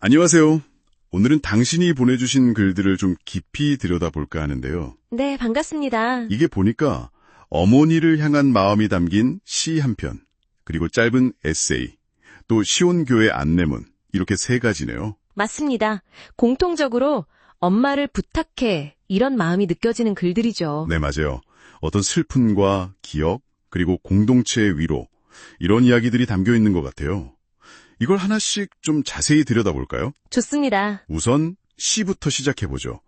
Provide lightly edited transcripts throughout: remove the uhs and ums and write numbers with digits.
안녕하세요. 오늘은 당신이 보내주신 글들을 좀 깊이 들여다볼까 하는데요. 네, 반갑습니다. 이게 보니까 어머니를 향한 마음이 담긴 시 한 편, 그리고 짧은 에세이, 또 시온교회 안내문, 이렇게 세 가지네요. 맞습니다. 공통적으로 엄마를 부탁해 이런 마음이 느껴지는 글들이죠. 네, 맞아요. 어떤 슬픔과 기억, 그리고 공동체의 위로, 이런 이야기들이 담겨 있는 것 같아요. 이걸 하나씩 좀 자세히 들여다볼까요? 좋습니다. 우선 시부터 시작해보죠.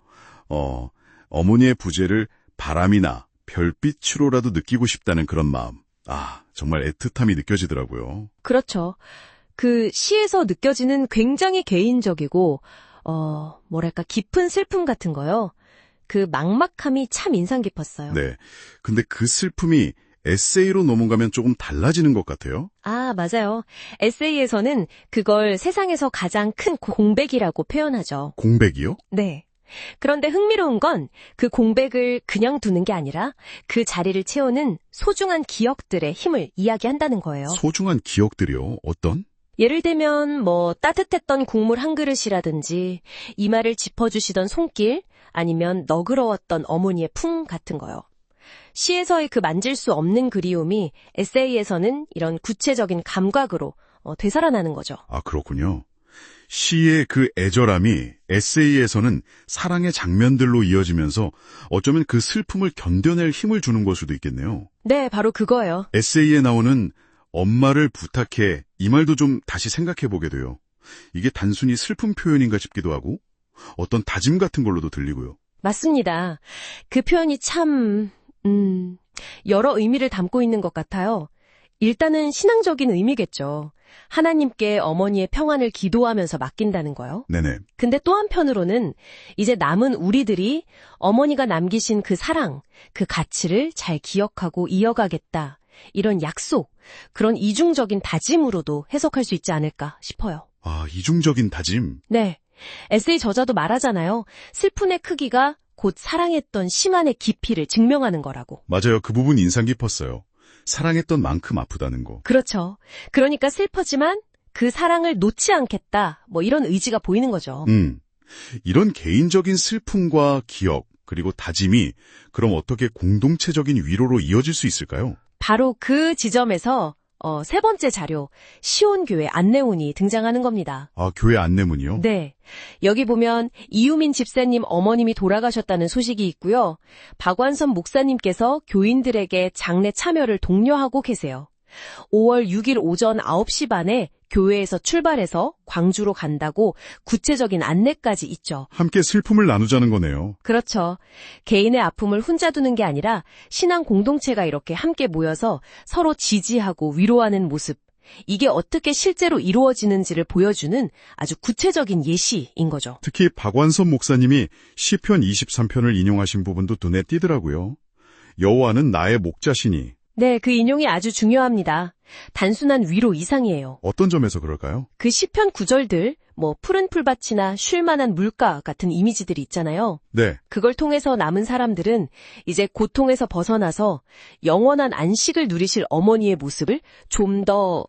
어머니의 부재를 바람이나 별빛으로라도 느끼고 싶다는 그런 마음. 정말 애틋함이 느껴지더라고요. 그렇죠. 그 시에서 느껴지는 굉장히 개인적이고 깊은 슬픔 같은 거요. 그 막막함이 참 인상 깊었어요. 네. 근데 그 슬픔이 에세이로 넘어가면 조금 달라지는 것 같아요. 맞아요. 에세이에서는 그걸 세상에서 가장 큰 공백이라고 표현하죠. 공백이요? 네. 그런데 흥미로운 건 그 공백을 그냥 두는 게 아니라 그 자리를 채우는 소중한 기억들의 힘을 이야기한다는 거예요. 소중한 기억들이요? 어떤? 예를 들면 따뜻했던 국물 한 그릇이라든지 이마를 짚어주시던 손길 아니면 너그러웠던 어머니의 품 같은 거요. 시에서의 그 만질 수 없는 그리움이 에세이에서는 이런 구체적인 감각으로 되살아나는 거죠. 그렇군요. 시의 그 애절함이 에세이에서는 사랑의 장면들로 이어지면서 어쩌면 그 슬픔을 견뎌낼 힘을 주는 걸 수도 있겠네요. 네, 바로 그거예요. 에세이에 나오는 엄마를 부탁해 이 말도 좀 다시 생각해보게 돼요. 이게 단순히 슬픔 표현인가 싶기도 하고 어떤 다짐 같은 걸로도 들리고요. 맞습니다. 그 표현이 참 여러 의미를 담고 있는 것 같아요. 일단은 신앙적인 의미겠죠. 하나님께 어머니의 평안을 기도하면서 맡긴다는 거요. 네네. 근데 또 한편으로는 이제 남은 우리들이 어머니가 남기신 그 사랑, 그 가치를 잘 기억하고 이어가겠다. 이런 약속, 그런 이중적인 다짐으로도 해석할 수 있지 않을까 싶어요. 이중적인 다짐? 네. 에세이 저자도 말하잖아요. 슬픔의 크기가 곧 사랑했던 심한의 깊이를 증명하는 거라고. 맞아요. 그 부분 인상 깊었어요. 사랑했던 만큼 아프다는 거. 그렇죠. 그러니까 슬퍼지만 그 사랑을 놓지 않겠다. 이런 의지가 보이는 거죠. 이런 개인적인 슬픔과 기억, 그리고 다짐이 그럼 어떻게 공동체적인 위로로 이어질 수 있을까요? 바로 그 지점에서 세 번째 자료, 시온교회 안내문이 등장하는 겁니다. 교회 안내문이요? 네. 여기 보면 이유민 집사님 어머님이 돌아가셨다는 소식이 있고요. 박완선 목사님께서 교인들에게 장례 참여를 독려하고 계세요. 5월 6일 오전 9시 반에 교회에서 출발해서 광주로 간다고 구체적인 안내까지 있죠. 함께 슬픔을 나누자는 거네요. 그렇죠. 개인의 아픔을 혼자 두는 게 아니라 신앙 공동체가 이렇게 함께 모여서 서로 지지하고 위로하는 모습. 이게 어떻게 실제로 이루어지는지를 보여주는 아주 구체적인 예시인 거죠. 특히 박완선 목사님이 시편 23편을 인용하신 부분도 눈에 띄더라고요. 여호와는 나의 목자시니. 네, 그 인용이 아주 중요합니다. 단순한 위로 이상이에요. 어떤 점에서 그럴까요? 그 시편 구절들, 푸른 풀밭이나 쉴 만한 물가 같은 이미지들이 있잖아요. 네. 그걸 통해서 남은 사람들은 이제 고통에서 벗어나서 영원한 안식을 누리실 어머니의 모습을 좀 더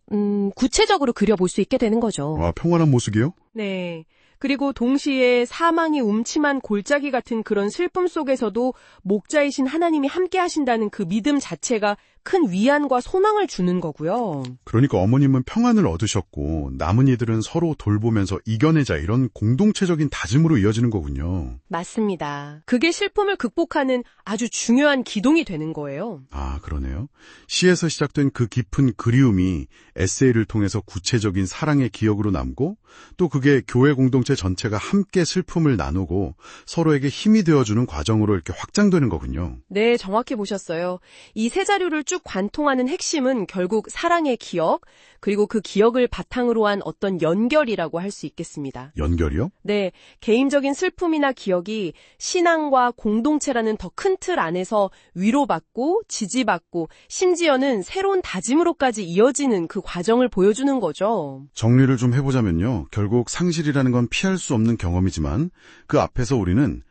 구체적으로 그려볼 수 있게 되는 거죠. 평안한 모습이요? 네. 그리고 동시에 사망이 음침한 골짜기 같은 그런 슬픔 속에서도 목자이신 하나님이 함께 하신다는 그 믿음 자체가 큰 위안과 소망을 주는 거고요. 그러니까 어머님은 평안을 얻으셨고 남은 이들은 서로 돌보면서 이겨내자 이런 공동체적인 다짐으로 이어지는 거군요. 맞습니다. 그게 슬픔을 극복하는 아주 중요한 기동이 되는 거예요. 그러네요. 시에서 시작된 그 깊은 그리움이 에세이를 통해서 구체적인 사랑의 기억으로 남고 또 그게 교회 공동체 전체가 함께 슬픔을 나누고 서로에게 힘이 되어주는 과정으로 이렇게 확장되는 거군요. 네, 정확히 보셨어요. 이 세 자료를 쭉 관통하는 핵심은 결국 사랑의 기억, 그리고 그 기억을 바탕으로 한 어떤 연결이라고 할 수 있겠습니다. 연결이요? 네, 개인적인 슬픔이나 기억이 신앙과 공동체라는 더 큰 틀 안에서 위로받고 지지받고 심지어는 새로운 다짐으로까지 이어지는 그 과정을 보여주는 거죠. 정리를 좀 해보자면요. 결국 상실이라는 건 피할 수 없는 경험이지만 그 앞에서 우리는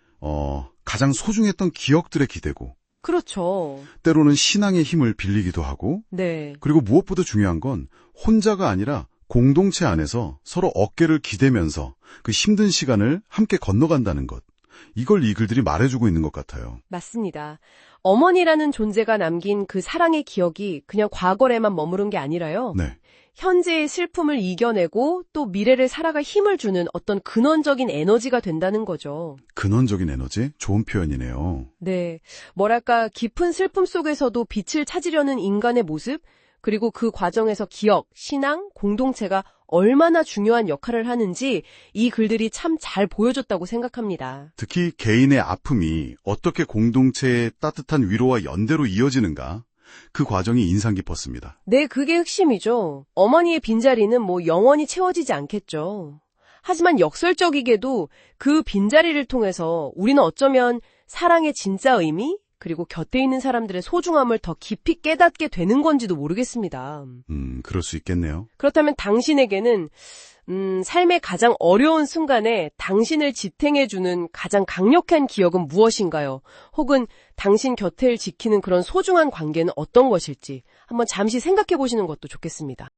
가장 소중했던 기억들에 기대고 그렇죠. 때로는 신앙의 힘을 빌리기도 하고 네. 그리고 무엇보다 중요한 건 혼자가 아니라 공동체 안에서 서로 어깨를 기대면서 그 힘든 시간을 함께 건너간다는 것. 이걸 이 글들이 말해주고 있는 것 같아요. 맞습니다. 어머니라는 존재가 남긴 그 사랑의 기억이 그냥 과거에만 머무른 게 아니라요. 네. 현재의 슬픔을 이겨내고 또 미래를 살아갈 힘을 주는 어떤 근원적인 에너지가 된다는 거죠. 근원적인 에너지? 좋은 표현이네요. 네. 뭐랄까, 깊은 슬픔 속에서도 빛을 찾으려는 인간의 모습, 그리고 그 과정에서 기억, 신앙, 공동체가 얼마나 중요한 역할을 하는지 이 글들이 참 잘 보여줬다고 생각합니다. 특히 개인의 아픔이 어떻게 공동체의 따뜻한 위로와 연대로 이어지는가? 그 과정이 인상 깊었습니다. 네, 그게 핵심이죠. 어머니의 빈자리는 뭐 영원히 채워지지 않겠죠. 하지만 역설적이게도 그 빈자리를 통해서 우리는 어쩌면 사랑의 진짜 의미, 그리고 곁에 있는 사람들의 소중함을 더 깊이 깨닫게 되는 건지도 모르겠습니다. 그럴 수 있겠네요. 그렇다면 당신에게는 삶의 가장 어려운 순간에 당신을 지탱해주는 가장 강력한 기억은 무엇인가요? 혹은 당신 곁을 지키는 그런 소중한 관계는 어떤 것일지 한번 잠시 생각해 보시는 것도 좋겠습니다.